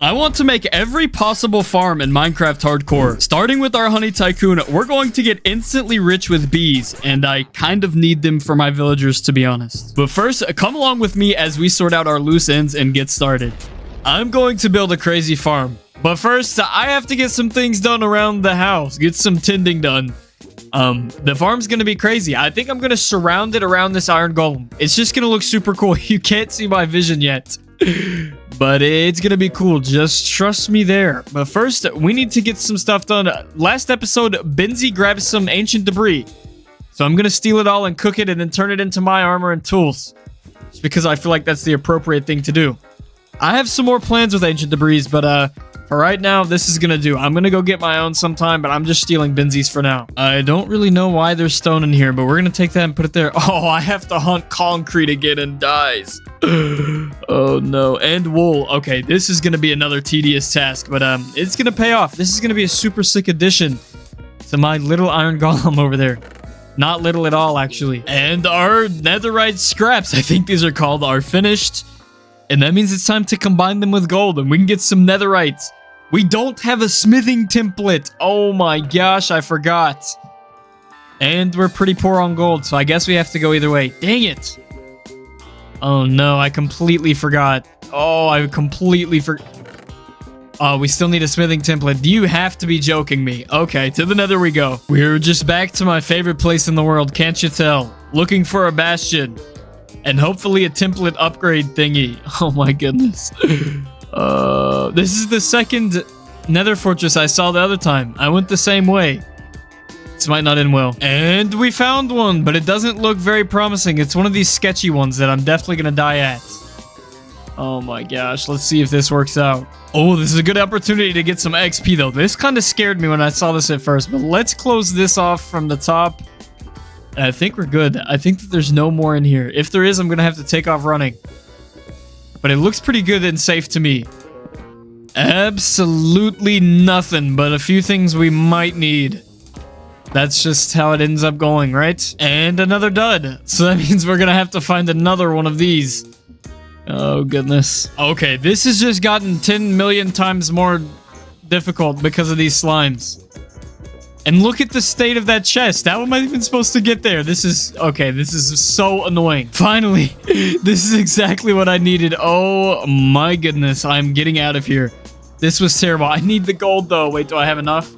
I want to make every possible farm in Minecraft Hardcore. Starting with our honey tycoon, we're going to get instantly rich with bees, and I kind of need them for my villagers, to be honest. But first, come along with me as we sort out our loose ends and get started. I'm going to build a crazy farm. But first, I have to get some things done around the house. Get some tending done. The farm's going to be crazy. I think I'm going to surround it around this iron golem. It's just going to look super cool. You can't see my vision yet. But it's gonna be cool. Just trust me there. But first, we need to get some stuff done. Last episode, Benzie grabbed some ancient debris. So I'm gonna steal it all and cook it and then turn it into my armor and tools. Just because I feel like that's the appropriate thing to do. I have some more plans with ancient debris, but for right now, this is gonna do. I'm gonna go get my own sometime, but I'm just stealing Benzie's for now. I don't really know why there's stone in here, but we're gonna take that and put it there. Oh, I have to hunt concrete again and dies. Oh no, and wool. Okay, this is gonna be another tedious task, but it's gonna pay off. This is gonna be a super sick addition to my little iron golem over there. Not little at all, actually. And our netherite scraps, I think these are called, are finished. And that means it's time to combine them with gold, and we can get some netherite. We don't have a smithing template. Oh my gosh, I forgot. And we're pretty poor on gold, so I guess we have to go either way. Dang it. Oh no, I completely forgot. Oh, I completely forgot. Oh, we still need a smithing template. You have to be joking me. Okay, to the nether we go. We're just back to my favorite place in the world, can't you tell? Looking for a bastion. And hopefully a template upgrade thingy. Oh my goodness. This is the second nether fortress I saw the other time. I went the same way. This might not end well. And we found one, but it doesn't look very promising. It's one of these sketchy ones that I'm definitely going to die at. Oh my gosh. Let's see if this works out. Oh, this is a good opportunity to get some XP though. This kind of scared me when I saw this at first, but let's close this off from the top. And I think we're good. I think that there's no more in here. If there is, I'm going to have to take off running. But it looks pretty good and safe to me. Absolutely nothing, but a few things we might need. That's just how it ends up going, right? And another dud. So that means we're going to have to find another one of these. Oh, goodness. Okay, this has just gotten 10 million times more difficult because of these slimes. And look at the state of that chest. How am I even supposed to get there? This is... Okay, this is so annoying. Finally, this is exactly what I needed. Oh, my goodness. I'm getting out of here. This was terrible. I need the gold, though. Wait, do I have enough?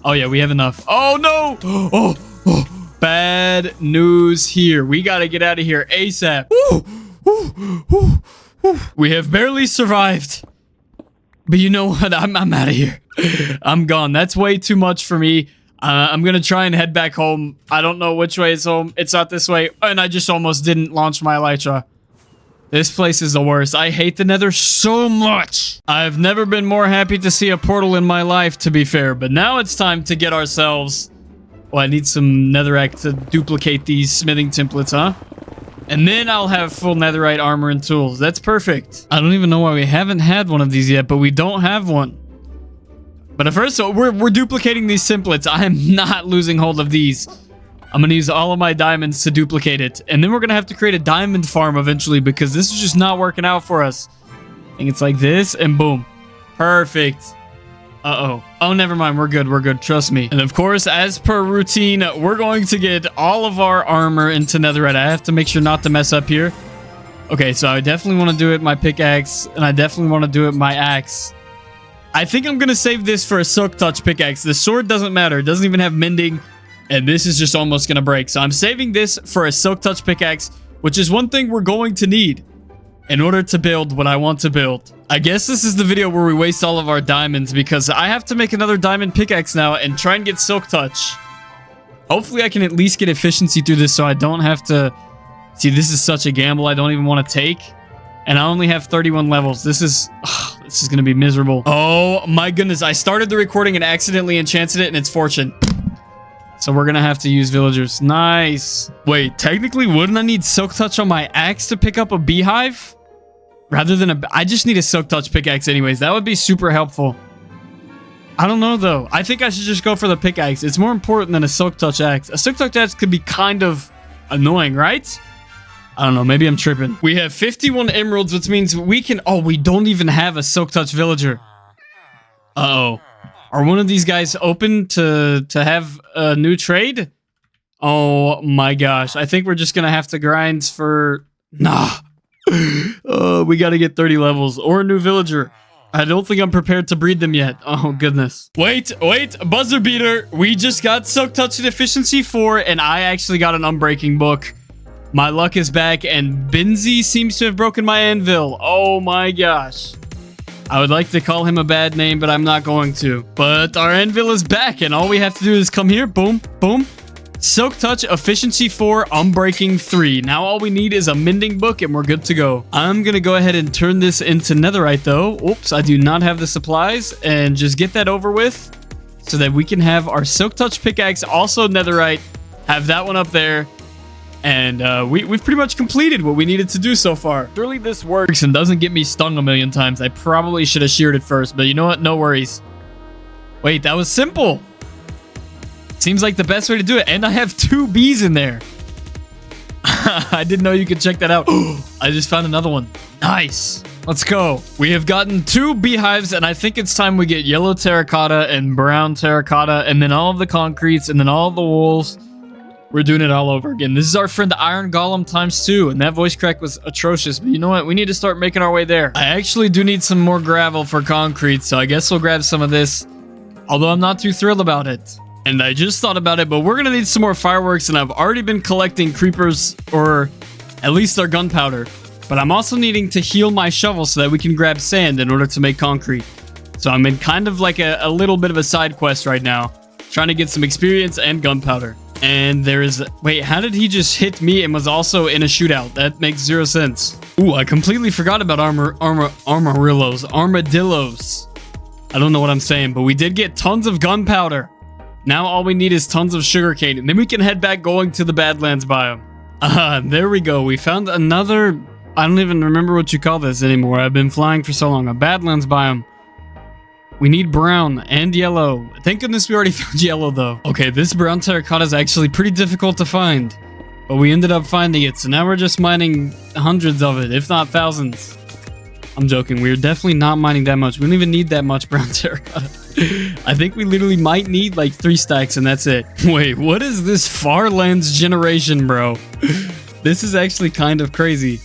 Oh, yeah, we have enough. Oh, no! Oh, bad news here. We got to get out of here ASAP. We have barely survived. But you know what? I'm out of here. I'm gone. That's way too much for me. I'm going to try and head back home. I don't know which way is home. It's not this way. And I just almost didn't launch my elytra. This place is the worst. I hate the nether so much. I've never been more happy to see a portal in my life, to be fair. But now it's time to get ourselves... Oh, I need some netherrack to duplicate these smithing templates, huh? And then I'll have full netherite armor and tools. That's perfect. I don't even know why we haven't had one of these yet, but we don't have one. But at first, so we're duplicating these templates. I am not losing hold of these. I'm going to use all of my diamonds to duplicate it. And then we're going to have to create a diamond farm eventually because this is just not working out for us. I think it's like this and boom. Perfect. Uh-oh. Oh, never mind. We're good. We're good. Trust me. And of course, as per routine, we're going to get all of our armor into netherite. I have to make sure not to mess up here. Okay, so I definitely want to do it with my pickaxe, and I definitely want to do it with my axe. I think I'm going to save this for a silk touch pickaxe. The sword doesn't matter. It doesn't even have mending, and this is just almost going to break. So I'm saving this for a silk touch pickaxe, which is one thing we're going to need in order to build what I want to build. I guess this is the video where we waste all of our diamonds because I have to make another diamond pickaxe now and try and get silk touch. Hopefully I can at least get efficiency through this so I don't have to... See, this is such a gamble I don't even want to take. And I only have 31 levels. This is going to be miserable. Oh my goodness. I started the recording and accidentally enchanted it and it's fortune. So we're going to have to use villagers. Nice. Wait, technically, wouldn't I need silk touch on my axe to pick up a beehive? Rather than I just need a silk touch pickaxe anyways. That would be super helpful. I don't know though. I think I should just go for the pickaxe. It's more important than a silk touch axe. A silk touch axe could be kind of annoying, right? I don't know. Maybe I'm tripping. We have 51 emeralds, which means we can... Oh, we don't even have a Silk Touch villager. Uh-oh. Are one of these guys open to have a new trade? Oh my gosh. I think we're just gonna have to grind for... Nah. We gotta get 30 levels or a new villager. I don't think I'm prepared to breed them yet. Oh, goodness. Wait. Buzzer beater. We just got Silk Touch and Efficiency 4, and I actually got an Unbreaking book. My luck is back, and Binzi seems to have broken my anvil. Oh my gosh. I would like to call him a bad name, but I'm not going to. But our anvil is back, and all we have to do is come here. Boom, boom. Silk Touch, Efficiency 4, Unbreaking 3. Now all we need is a mending book, and we're good to go. I'm going to go ahead and turn this into netherite, though. Oops, I do not have the supplies. And just get that over with so that we can have our Silk Touch pickaxe, also netherite. Have that one up there. And we've pretty much completed what we needed to do so far. Surely this works and doesn't get me stung a million times. I probably should have sheared it first, but you know what? No worries. Wait, that was simple. Seems like the best way to do it. And I have 2 bees in there. I didn't know you could check that out. I just found another one. Nice. Let's go. We have gotten 2 beehives, and I think it's time we get yellow terracotta and brown terracotta, and then all of the concretes, and then all of the wools. We're doing it all over again. This is our friend the Iron Golem times 2, and that voice crack was atrocious, but you know what? We need to start making our way there. I actually do need some more gravel for concrete, so I guess we'll grab some of this, although I'm not too thrilled about it. And I just thought about it, but we're gonna need some more fireworks, and I've already been collecting creepers, or at least our gunpowder. But I'm also needing to heal my shovel so that we can grab sand in order to make concrete. So I'm in kind of like a little bit of a side quest right now, trying to get some experience and gunpowder. And there is... Wait, how did he just hit me and was also in a shootout? That makes 0 sense. Ooh, I completely forgot about armadillos. I don't know what I'm saying, but we did get tons of gunpowder. Now all we need is tons of sugarcane, and then we can head back going to the Badlands biome. There we go. We found another... I don't even remember what you call this anymore. I've been flying for so long. A Badlands biome. We need brown and yellow. Thank goodness we already found yellow, though. Okay, this brown terracotta is actually pretty difficult to find, but we ended up finding it, so now we're just mining hundreds of it, if not thousands. I'm joking. We're definitely not mining that much. We don't even need that much brown terracotta. I think we literally might need like 3 stacks and that's it. Wait, what is this Farlands generation, bro? This is actually kind of crazy.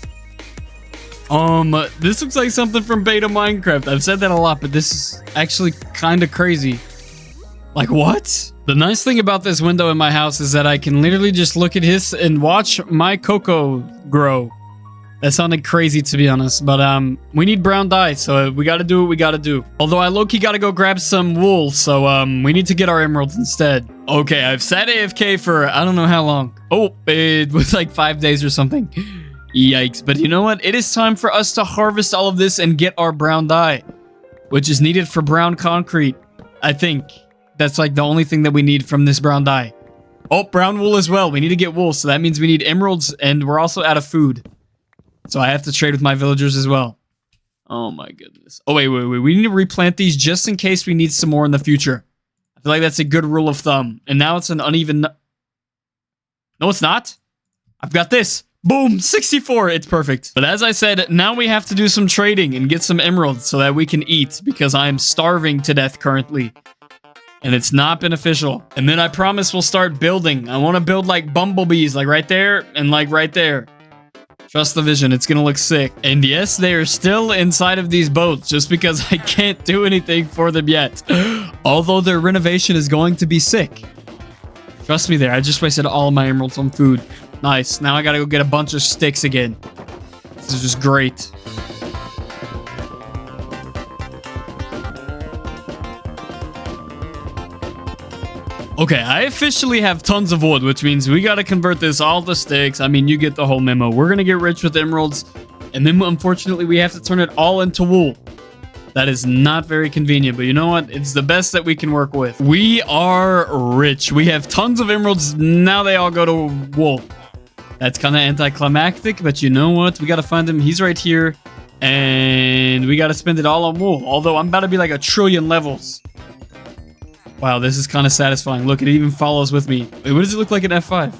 This looks like something from beta Minecraft. I've said that a lot, but this is actually kind of crazy. Like, what? The nice thing about this window in my house is that I can literally just look at this and watch my cocoa grow. That sounded crazy, to be honest, but we need brown dye, so we gotta do what we gotta do. Although I low-key gotta go grab some wool, so we need to get our emeralds instead. Okay, I've sat AFK for I don't know how long. Oh, it was like 5 days or something. Yikes, but you know what? It is time for us to harvest all of this and get our brown dye, which is needed for brown concrete. I think that's like the only thing that we need from this brown dye. Oh, brown wool as well. We need to get wool, so that means we need emeralds, and we're also out of food. So I have to trade with my villagers as well. Oh my goodness. Oh, wait. We need to replant these just in case we need some more in the future. I feel like that's a good rule of thumb. And now it's an uneven... No, it's not. I've got this. Boom, 64. It's perfect. But as I said, now we have to do some trading and get some emeralds so that we can eat, because I am starving to death currently. And it's not beneficial. And then I promise we'll start building. I want to build like bumblebees, like right there and like right there. Trust the vision. It's going to look sick. And yes, they are still inside of these boats just because I can't do anything for them yet. Although their renovation is going to be sick. Trust me there. I just wasted all of my emeralds on food. Nice. Now I got to go get a bunch of sticks again. This is just great. Okay, I officially have tons of wood, which means we got to convert this all to sticks. I mean, you get the whole memo. We're going to get rich with emeralds, and then unfortunately, we have to turn it all into wool. That is not very convenient, but you know what? It's the best that we can work with. We are rich. We have tons of emeralds. Now they all go to wool. That's kind of anticlimactic, but you know what? We got to find him. He's right here, and we got to spend it all on wool, although I'm about to be like 1 trillion levels. Wow, this is kind of satisfying. Look, it even follows with me. Wait, what does it look like in F5?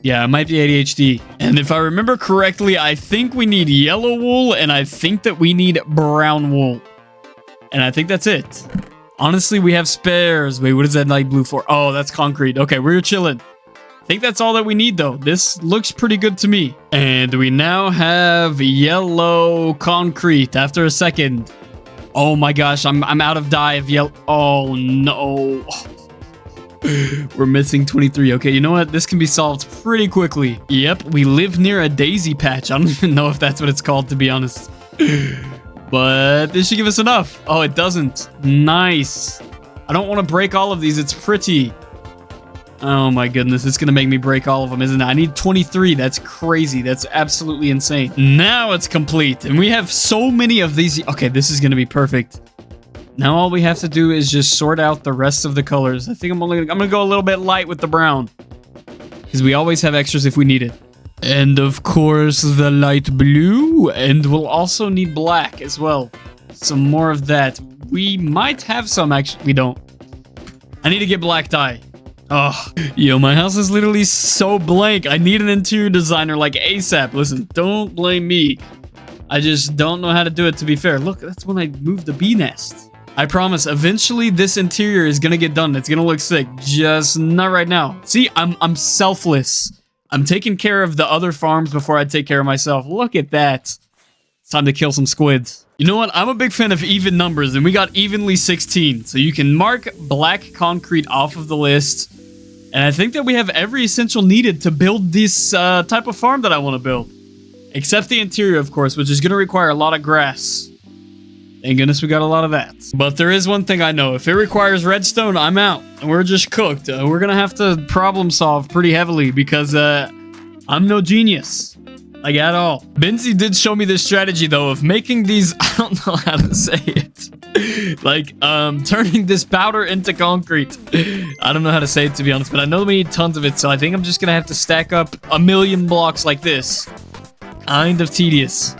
Yeah, it might be ADHD. And if I remember correctly, I think we need yellow wool, and I think that we need brown wool. And I think that's it. Honestly, we have spares. Wait, what is that light blue for? Oh, that's concrete. Okay, we're chilling. I think that's all that we need, though. This looks pretty good to me. And we now have yellow concrete after a second. Oh my gosh, I'm out of dye of yellow. Oh, no. We're missing 23. Okay, you know what? This can be solved pretty quickly. Yep, we live near a daisy patch. I don't even know if that's what it's called, to be honest. But this should give us enough. Oh, it doesn't. Nice. I don't want to break all of these. It's pretty. Oh my goodness. It's going to make me break all of them, isn't it? I need 23. That's crazy. That's absolutely insane. Now it's complete. And we have so many of these. Okay, this is going to be perfect. Now all we have to do is just sort out the rest of the colors. I think I'm going to go a little bit light with the brown, because we always have extras if we need it. And of course, the light blue. And we'll also need black as well. Some more of that. We might have some, actually. We don't. I need to get black dye. Oh, yo, my house is literally so blank. I need an interior designer like ASAP. Listen, don't blame me. I just don't know how to do it, to be fair. Look, that's when I moved the bee nest. I promise, eventually this interior is going to get done. It's going to look sick. Just not right now. See, I'm selfless. I'm taking care of the other farms before I take care of myself. Look at that. It's time to kill some squids. You know what? I'm a big fan of even numbers, and we got evenly 16. So you can mark black concrete off of the list. And I think that we have every essential needed to build this type of farm that I want to build. Except the interior, of course, which is going to require a lot of grass. Thank goodness we got a lot of that. But there is one thing I know. If it requires redstone, I'm out. And we're just cooked. We're going to have to problem solve pretty heavily because I'm no genius. Like, at all. Benzie did show me this strategy, though, of making these... I don't know how to say it. Like, turning this powder into concrete. I don't know how to say it, to be honest. But I know we need tons of it. So I think I'm just going to have to stack up a million blocks like this. Kind of tedious.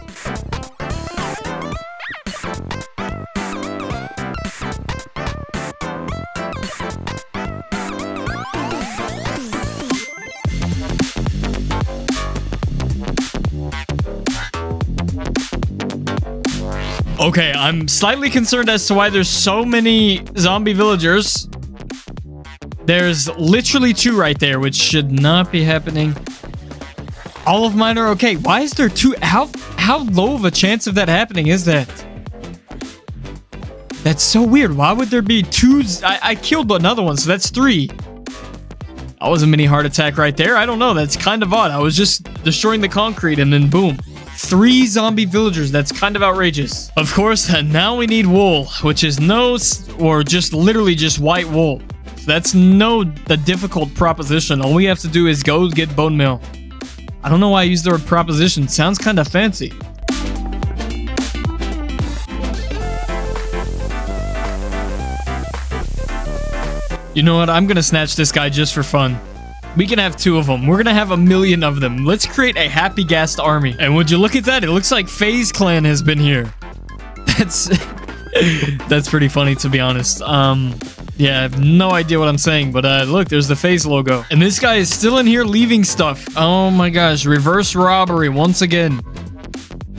Okay, I'm slightly concerned as to why there's so many zombie villagers. There's literally 2 right there, which should not be happening. All of mine are okay. Why is there 2? How low of a chance of that happening is that? That's so weird. Why would there be 2? I killed another one, so that's 3. That was a mini heart attack right there. I don't know. That's kind of odd. I was just destroying the concrete and then boom. 3 zombie villagers. That's kind of outrageous. Of course, now we need wool, which is just literally just white wool. That's the difficult proposition. All we have to do is go get bone meal. I don't know why I used the word proposition. Sounds kind of fancy. You know what? I'm going to snatch this guy just for fun. We can have 2 of them. We're going to have 1,000,000 of them. Let's create a happy gassed army. And would you look at that? It looks like FaZe Clan has been here. That's pretty funny, to be honest. Yeah, I have no idea what I'm saying, but look, there's the FaZe logo. And this guy is still in here leaving stuff. Oh my gosh, reverse robbery once again.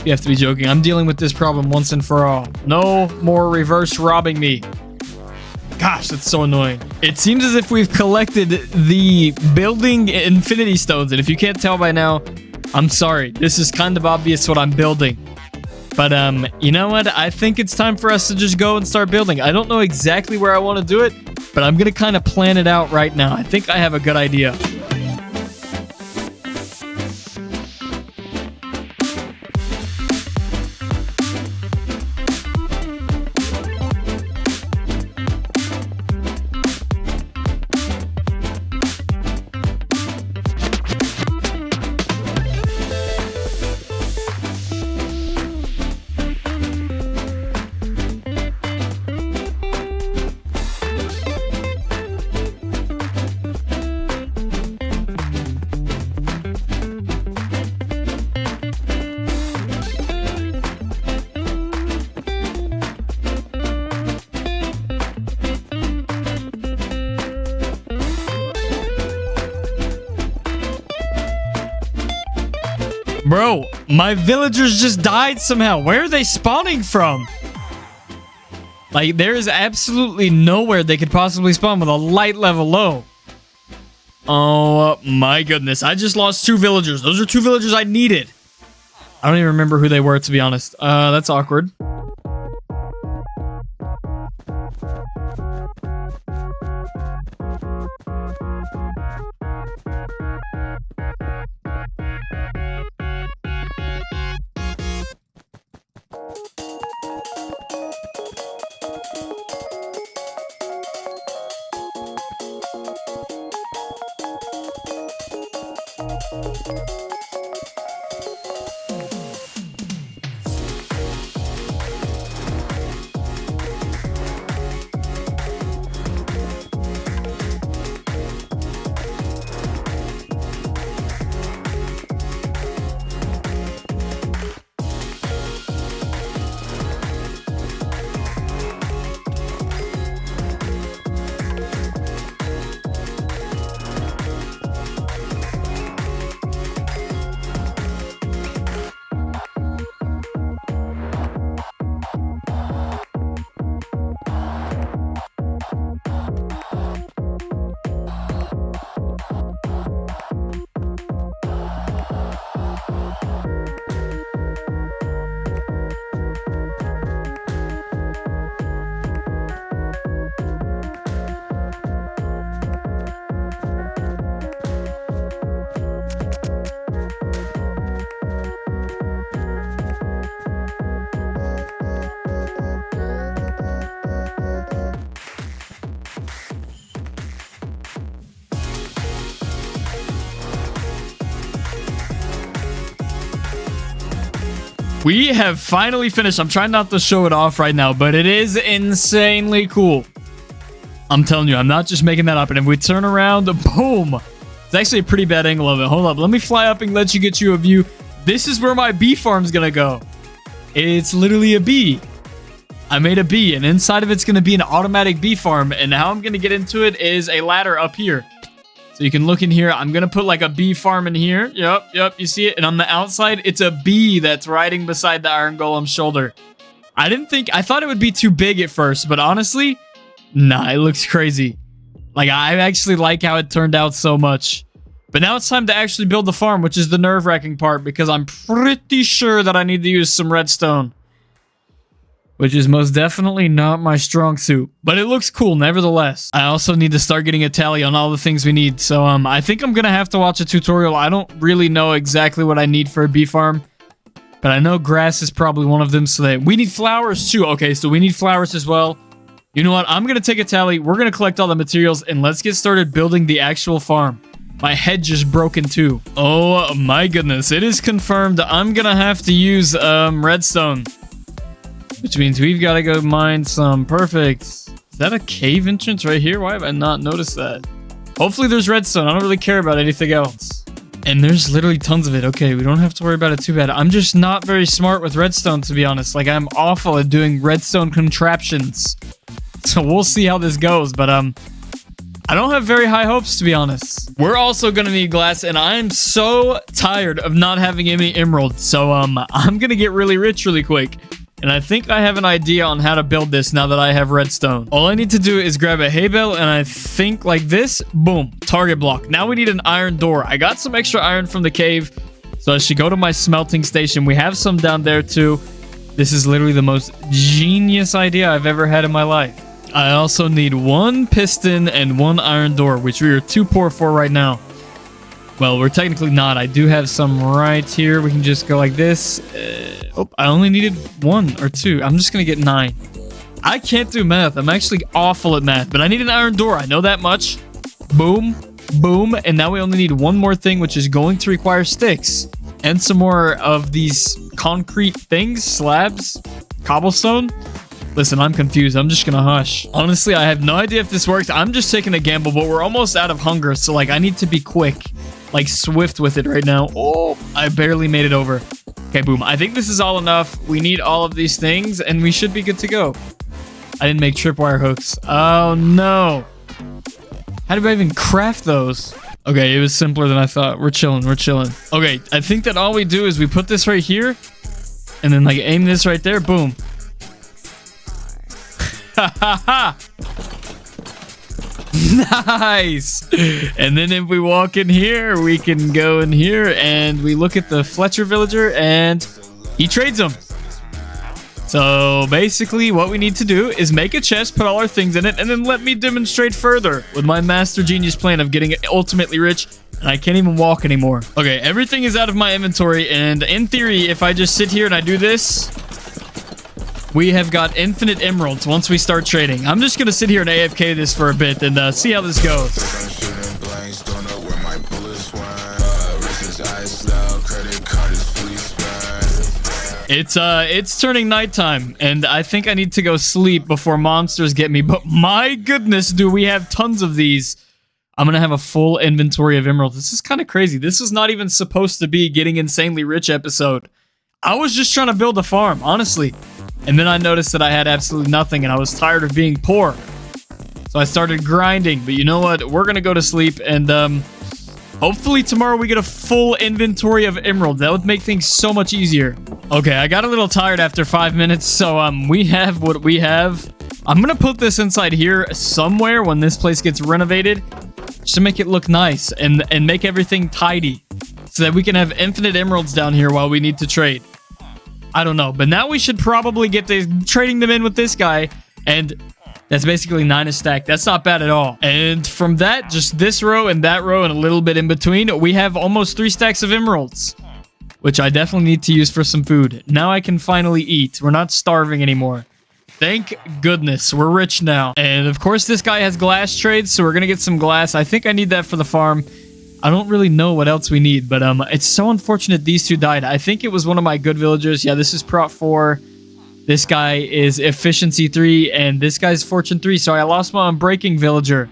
You have to be joking. I'm dealing with this problem once and for all. No more reverse robbing me. Gosh, that's so annoying. It seems as if we've collected the building infinity stones, and if you can't tell by now, I'm sorry. This is kind of obvious what I'm building. But, you know what? I think it's time for us to just go and start building. I don't know exactly where I want to do it, but I'm going to kind of plan it out right now. I think I have a good idea. Bro, my villagers just died somehow. Where are they spawning from? Like, there is absolutely nowhere they could possibly spawn with a light level low. Oh, my goodness. I just lost 2 villagers. Those are 2 villagers I needed. I don't even remember who they were, to be honest. That's awkward. We have finally finished. I'm trying not to show it off right now, but it is insanely cool. I'm telling you, I'm not just making that up. And if we turn around, boom. It's actually a pretty bad angle of it. Hold up. Let me fly up and let you get you a view. This is where my bee farm's going to go. It's literally a bee. I made a bee, and inside of it's going to be an automatic bee farm. And how I'm going to get into it is a ladder up here. So you can look in here. I'm going to put like a bee farm in here. Yep. You see it? And on the outside, it's a bee that's riding beside the iron golem's shoulder. I thought it would be too big at first, but honestly, nah, it looks crazy. Like, I actually like how it turned out so much. But now it's time to actually build the farm, which is the nerve-wracking part, because I'm pretty sure that I need to use some redstone. Which is most definitely not my strong suit. But it looks cool, nevertheless. I also need to start getting a tally on all the things we need. So, I think I'm going to have to watch a tutorial. I don't really know exactly what I need for a bee farm. But I know grass is probably one of them. So that we need flowers too. Okay, so we need flowers as well. You know what? I'm going to take a tally. We're going to collect all the materials. And let's get started building the actual farm. My head just broke in two. Oh my goodness. It is confirmed I'm going to have to use redstone. Which means we've got to go mine some. Perfect. Is that a cave entrance right here? Why have I not noticed that? Hopefully there's redstone. I don't really care about anything else. And there's literally tons of it. Okay, we don't have to worry about it too bad. I'm just not very smart with redstone, to be honest. Like, I'm awful at doing redstone contraptions. So we'll see how this goes. But, I don't have very high hopes, to be honest. We're also going to need glass, and I'm so tired of not having any emeralds. So, I'm going to get really rich really quick. And I think I have an idea on how to build this now that I have redstone. All I need to do is grab a hay bale, and I think like this. Boom. Target block. Now we need an iron door. I got some extra iron from the cave, so I should go to my smelting station. We have some down there too. This is literally the most genius idea I've ever had in my life. I also need 1 piston and 1 iron door, which we are too poor for right now. Well, we're technically not. I do have some right here. We can just go like this. I only needed 1 or 2. I'm just going to get 9. I can't do math. I'm actually awful at math, but I need an iron door. I know that much. Boom, boom. And now we only need 1 more thing, which is going to require sticks and some more of these concrete things, slabs, cobblestone. Listen, I'm confused. I'm just going to hush. Honestly, I have no idea if this works. I'm just taking a gamble, but we're almost out of hunger. So, like, I need to be quick. Like, swift with it right now. Oh, I barely made it over. Okay, boom. I think this is all enough. We need all of these things, and we should be good to go. I didn't make tripwire hooks. Oh, no. How do I even craft those? Okay, it was simpler than I thought. We're chilling. We're chilling. Okay, I think that all we do is we put this right here and then like aim this right there. Boom. Ha ha ha. Nice. And then if we walk in here, we can go in here and we look at the Fletcher villager and he trades them. So basically what we need to do is make a chest, put all our things in it, and then let me demonstrate further with my master genius plan of getting ultimately rich. And I can't even walk anymore. Okay, everything is out of my inventory. And in theory, if I just sit here and I do this, we have got infinite emeralds once we start trading. I'm just going to sit here and AFK this for a bit and see how this goes. It's turning nighttime, and I think I need to go sleep before monsters get me. But my goodness, do we have tons of these. I'm going to have a full inventory of emeralds. This is kind of crazy. This was not even supposed to be getting insanely rich episode. I was just trying to build a farm, honestly. And then I noticed that I had absolutely nothing, and I was tired of being poor. So I started grinding. But you know what? We're going to go to sleep, and hopefully tomorrow we get a full inventory of emeralds. That would make things so much easier. Okay, I got a little tired after 5 minutes, so we have what we have. I'm gonna put this inside here somewhere when this place gets renovated, just to make it look nice and make everything tidy, so that we can have infinite emeralds down here while we need to trade. I don't know, but now we should probably get trading them in with this guy, and that's basically 9 a stack. That's not bad at all. And from that, just this row and that row and a little bit in between, we have almost 3 stacks of emeralds, which I definitely need to use for some food. Now I can finally eat. We're not starving anymore. Thank goodness. We're rich now. And of course, this guy has glass trades, so we're going to get some glass. I think I need that for the farm. I don't really know what else we need, but it's so unfortunate these two died. I think it was one of my good villagers. Yeah, this is Prot 4. This guy is Efficiency 3, and this guy's Fortune 3, so I lost my Unbreaking villager.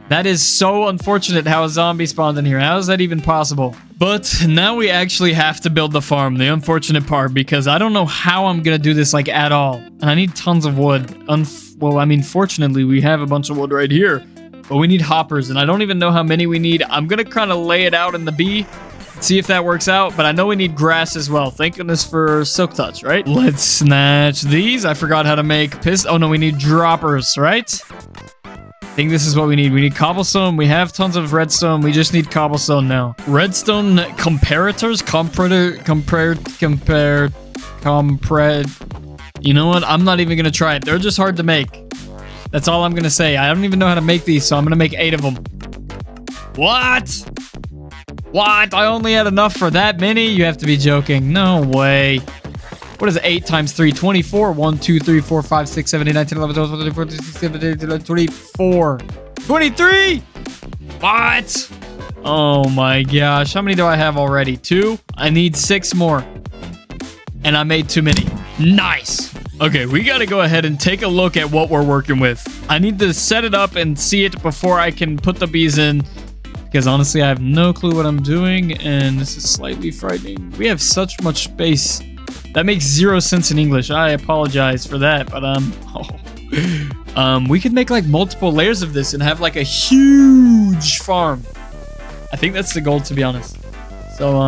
That is so unfortunate how a zombie spawned in here. How is that even possible? But now we actually have to build the farm, the unfortunate part, because I don't know how I'm going to do this, like, at all. And I need tons of wood. Well, I mean, fortunately, we have a bunch of wood right here, but we need hoppers, and I don't even know how many we need. I'm going to kind of lay it out in the B, see if that works out, but I know we need grass as well. Thank goodness for Silk Touch, right? Let's snatch these. I forgot how to make Oh, no, we need droppers, right? I think this is what we need. We need cobblestone. We have tons of redstone. We just need cobblestone now. Redstone comparators? You know what? I'm not even going to try it. They're just hard to make. That's all I'm going to say. I don't even know how to make these, so I'm going to make 8 of them. What? What? I only had enough for that many? You have to be joking. No way. What is 8 times 3? 24. 1, 2, 3, 4, 5, 6, 7, 8, 9, 10, 11, 12, 13, 14, 15, 16, 17, 18, 24. 23! What? Oh my gosh. How many do I have already? 2? I need 6 more. And I made too many. Nice. Okay, we got to go ahead and take a look at what we're working with. I need to set it up and see it before I can put the bees in, because honestly, I have no clue what I'm doing, and this is slightly frightening. We have such much space. That makes 0 sense in English. I apologize for that, but we could make like multiple layers of this and have like a huge farm. I think that's the goal, to be honest. So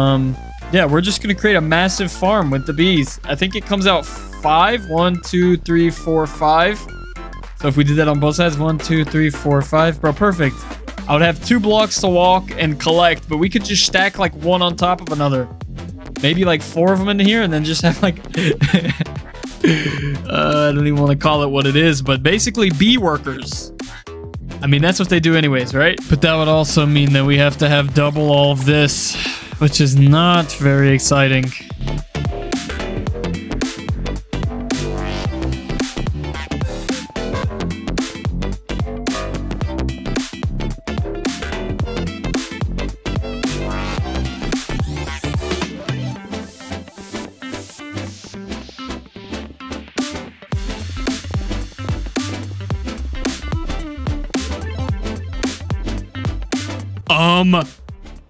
yeah, we're just gonna create a massive farm with the bees. I think it comes out 5. 1, 2, 3, 4, 5. So if we did that on both sides, 1, 2, 3, 4, 5, bro, perfect. I would have 2 blocks to walk and collect, but we could just stack like one on top of another. Maybe like 4 of them in here, and then just have like I don't even want to call it what it is, but basically bee workers. I mean, that's what they do anyways, right? But that would also mean that we have to have double all of this, which is not very exciting.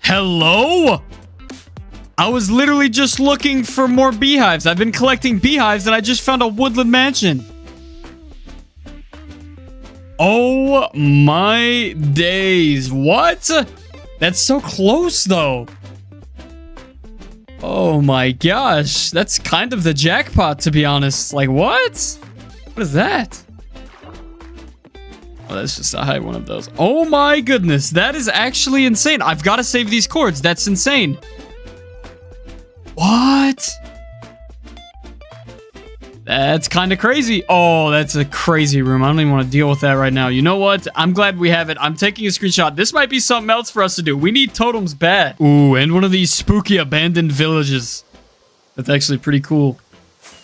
Hello? I was literally just looking for more beehives. I've been collecting beehives and I just found a woodland mansion. Oh my days. What? That's so close, though. Oh my gosh. That's kind of the jackpot, to be honest. Like, what? What is that? Oh, that's just a high one of those. Oh my goodness. That is actually insane. I've got to save these cords. That's insane. What? That's kind of crazy. Oh, that's a crazy room. I don't even want to deal with that right now. You know what? I'm glad we have it. I'm taking a screenshot. This might be something else for us to do. We need totems bad. Ooh, and one of these spooky abandoned villages. That's actually pretty cool.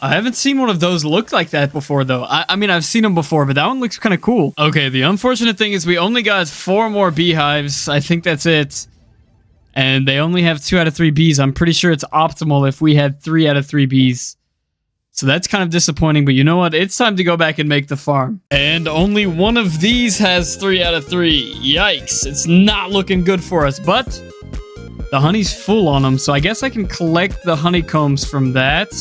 I haven't seen one of those look like that before, though. I mean, I've seen them before, but that one looks kind of cool. Okay, the unfortunate thing is we only got 4 more beehives. I think that's it. And they only have 2 out of 3 bees. I'm pretty sure it's optimal if we had 3 out of 3 bees. So that's kind of disappointing, but you know what? It's time to go back and make the farm. And only one of these has 3 out of 3. Yikes. It's not looking good for us, but the honey's full on them. So I guess I can collect the honeycombs from that.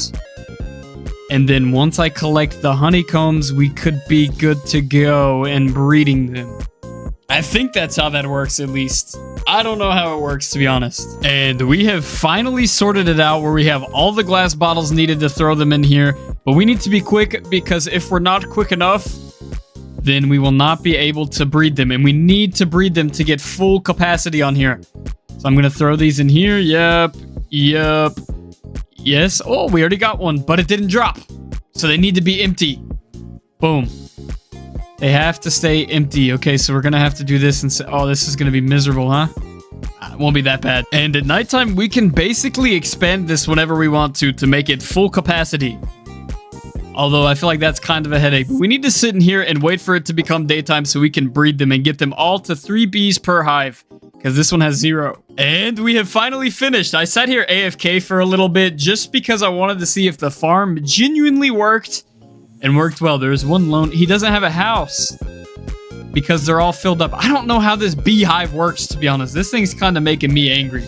And then once I collect the honeycombs, we could be good to go and breeding them. I think that's how that works, at least. I don't know how it works, to be honest. And we have finally sorted it out where we have all the glass bottles needed to throw them in here. But we need to be quick because if we're not quick enough, then we will not be able to breed them. And we need to breed them to get full capacity on here. So I'm going to throw these in here. Yep. Yes. Oh, we already got one, but it didn't drop. So they need to be empty. Boom. They have to stay empty. Okay, so we're going to have to do this and say, oh, this is going to be miserable, huh? It won't be that bad. And at nighttime, we can basically expand this whenever we want to make it full capacity. Although I feel like that's kind of a headache. We need to sit in here and wait for it to become daytime so we can breed them and get them all to 3 bees per hive. Because this one has 0. And we have finally finished. I sat here AFK for a little bit just because I wanted to see if the farm genuinely worked. And worked well. There's one lone. He doesn't have a house because they're all filled up. I don't know how this beehive works, to be honest. This thing's kind of making me angry.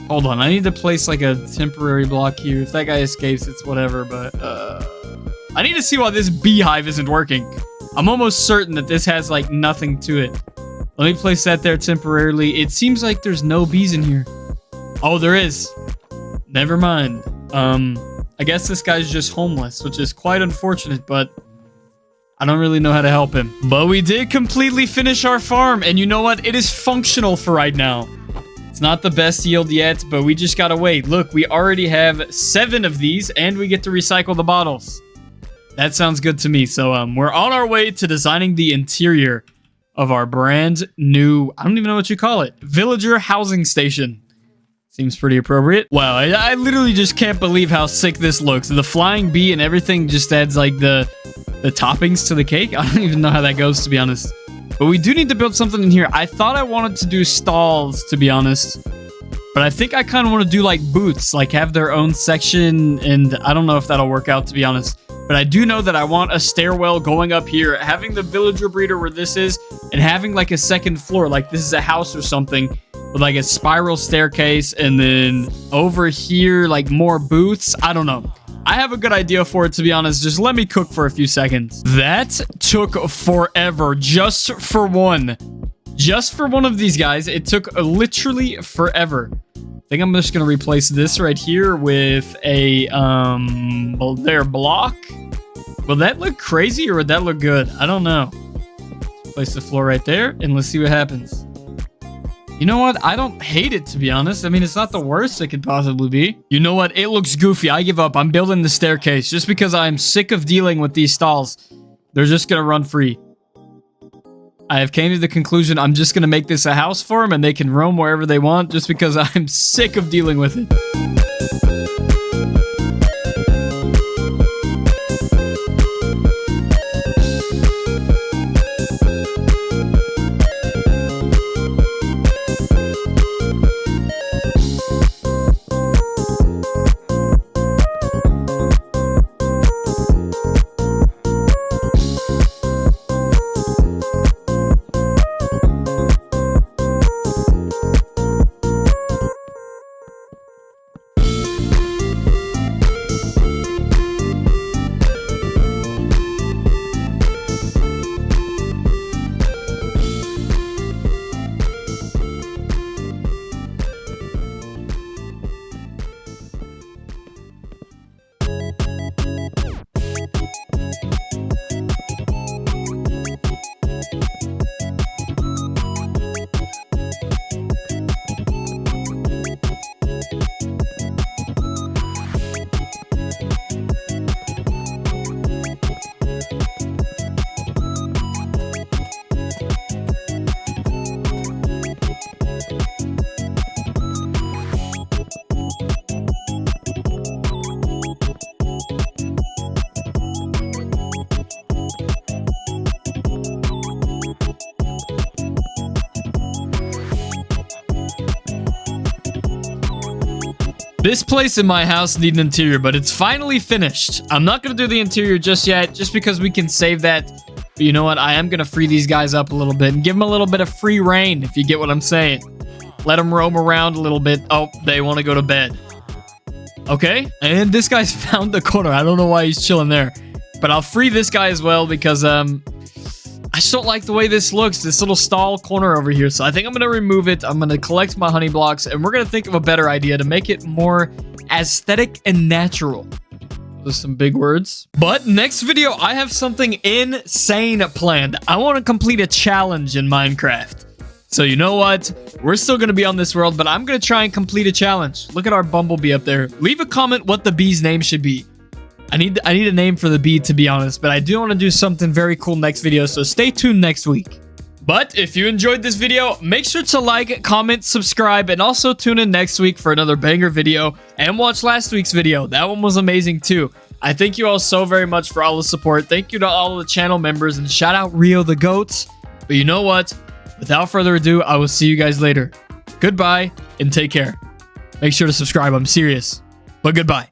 Hold on. I need to place like a temporary block here. If that guy escapes, it's whatever. But I need to see why this beehive isn't working. I'm almost certain that this has like nothing to it. Let me place that there temporarily. It seems like there's no bees in here. Oh, there is. Never mind. I guess this guy's just homeless, which is quite unfortunate, but I don't really know how to help him. But we did completely finish our farm, and you know what? It is functional for right now. It's not the best yield yet, but we just gotta wait. Look, we already have 7 of these, and we get to recycle the bottles. That sounds good to me. So we're on our way to designing the interior of our brand new, I don't even know what you call it, villager housing station. Seems pretty appropriate. Wow, I literally just can't believe how sick this looks. The flying bee and everything just adds like the toppings to the cake. I don't even know how that goes, to be honest. But we do need to build something in here. I thought I wanted to do stalls, to be honest. But I think I kind of want to do like booths, like have their own section. And I don't know if that'll work out, to be honest. But I do know that I want a stairwell going up here, having the villager breeder where this is, and having like a second floor, like this is a house or something, with like a spiral staircase, and then over here, like more booths. I don't know. I have a good idea for it, to be honest. Just let me cook for a few seconds. That took forever just for one. Just for one of these guys, it took literally forever. I think I'm just going to replace this right here with a, well, their block. Will that look crazy or would that look good? I don't know. Place the floor right there and let's see what happens. You know what? I don't hate it, to be honest. I mean, it's not the worst it could possibly be. You know what? It looks goofy. I give up. I'm building the staircase just because I'm sick of dealing with these stalls. They're just going to run free. I have came to the conclusion I'm just going to make this a house for them and they can roam wherever they want just because I'm sick of dealing with it. This place in my house needs an interior, but it's finally finished. I'm not going to do the interior just yet, just because we can save that. But you know what? I am going to free these guys up a little bit and give them a little bit of free reign, if you get what I'm saying. Let them roam around a little bit. Oh, they want to go to bed. Okay, and this guy's found the corner. I don't know why he's chilling there. But I'll free this guy as well because I just don't like the way this looks. This little stall corner over here. So I think I'm going to remove it. I'm going to collect my honey blocks. And we're going to think of a better idea to make it more aesthetic and natural. Those are some big words. But next video, I have something insane planned. I want to complete a challenge in Minecraft. So you know what? We're still going to be on this world, but I'm going to try and complete a challenge. Look at our bumblebee up there. Leave a comment what the bee's name should be. I need a name for the bee, to be honest, but I do want to do something very cool next video, so stay tuned next week. But if you enjoyed this video, make sure to like, comment, subscribe, and also tune in next week for another banger video, and watch last week's video. That one was amazing too. I thank you all so very much for all the support. Thank you to all the channel members, and shout out Rio the Goats. But you know what? Without further ado, I will see you guys later. Goodbye, and take care. Make sure to subscribe. I'm serious. But goodbye.